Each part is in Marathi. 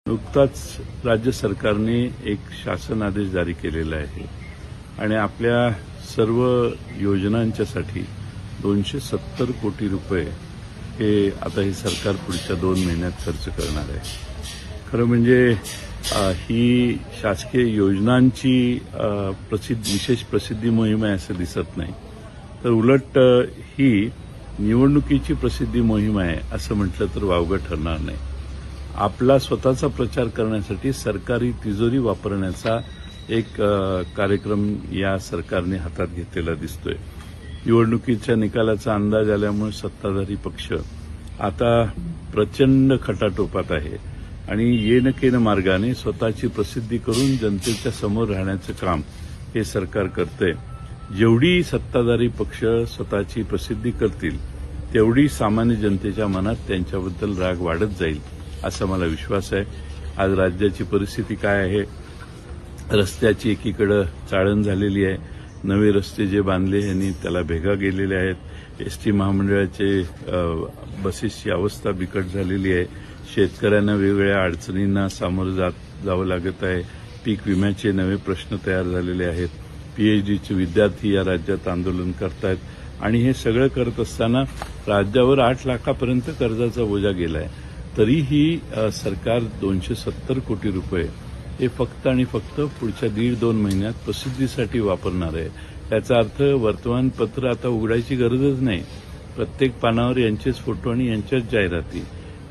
नुकताच राज्य सरकारने एक शासन आदेश जारी केलेला आहे आणि आपल्या सर्व योजनांच्यासाठी 270 कोटी रुपये हे आता हे सरकार पुढच्या 2 महिन्यात खर्च करणार आहे। खरं म्हणजे ही शासकीय योजनांची विशेष प्रसिद्धी मोहीम आहे असं दिसत नाही, तर उलट ही निवडणुकीची प्रसिद्धी मोहीम आहे असं म्हटलं तर वावगं ठरणार नाही। आपला स्वतःचा प्रचार करण्यासाठी सरकारी तिजोरी वापरण्याचा एक कार्यक्रम या सरकारने हातात घेतलेला दिसतोय। निवडणुकीच्या निकालाचा अंदाज आल्यामुळे सत्ताधारी पक्ष आता प्रचंड खटाटोपात आहे आणि येनकेन मार्गाने स्वतःची प्रसिद्धी करून जनतेच्या समोर राहण्याचं काम हे सरकार करतंय। जेवढी सत्ताधारी पक्ष स्वतःची प्रसिद्धी करतील तेवढी सामान्य जनतेच्या मनात त्यांच्याबद्दल राग वाढत जाईल असा मला विश्वास आहे। आज राज्याची परिस्थिती काय आहे, रस्त्याची एकीकडे चाळण झालेली आहे, नवे रस्ते जे बांधले यांनी त्याला भेगा गेलेल्या आहेत, एसटी महामंडळाचे बसेसची अवस्था बिकट झालेली आहे, शेतकऱ्यांना वेगवेगळ्या अडचणींना सामोरं जावं लागत आहे, पीक विम्याचे नवे प्रश्न तयार झालेले आहेत, पीएचडीचे विद्यार्थी या राज्यात आंदोलन करतायत आणि हे सगळं करत असताना राज्यावर 8 लाखापर्यंत कर्जाचा बोजा गेला आहे। तरीही सरकार 270 कोटी रुपये हे फक्त आणि फक्त पुढच्या 1.5-2 महिन्यात प्रसिद्धीसाठी वापरणार आहे। याचा अर्थ वर्तमानपत्र आता उघडायची गरजच नाही, प्रत्येक पानावर यांचेच फोटो आणि यांच्याच जाहिराती,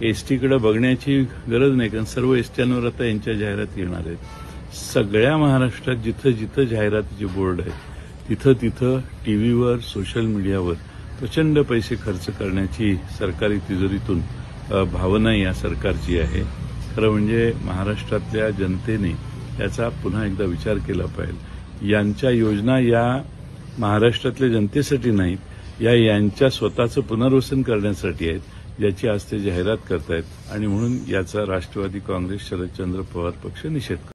एसटीकडे बघण्याची गरज नाही कारण सर्व एसट्यांवर आता यांच्या जाहिराती येणार आहेत। सगळ्या महाराष्ट्रात जिथं जिथं जाहिरातीचे बोर्ड आहेत तिथं टीव्हीवर सोशल मीडियावर प्रचंड पैसे खर्च करण्याची सरकारी तिजोरीतून भावना या सरकारची आहे। खरं म्हणजे महाराष्ट्रातल्या जनतेने याचा पुन्हा एकदा विचार केला पाहिजे। यांच्या योजना या महाराष्ट्रातल्या जनतेसाठी नाहीत, यांच्या स्वतःचं पुनर्वसन करण्यासाठी आहेत, ज्याची आज ते जाहिरात करतायत आणि म्हणून याचा राष्ट्रवादी काँग्रेस शरदचंद्र पवार पक्ष निषेध करतो।